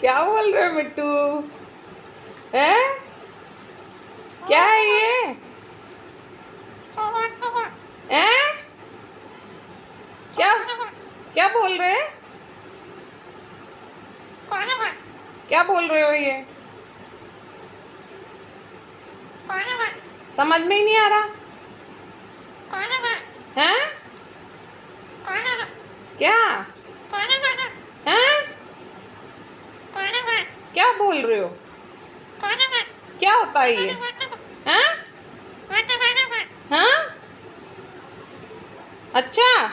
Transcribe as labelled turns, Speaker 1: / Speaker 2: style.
Speaker 1: क्या बोल रहे हो मिट्टू? हैं? क्या है ये? हैं? क्या क्या बोल रहे हैं? क्या बोल रहे हो ये? समझ में ही नहीं आ रहा। हैं? क्या? हैं? क्या बोल रहे हो? क्या होता है ये? हैं? हाँ? अच्छा।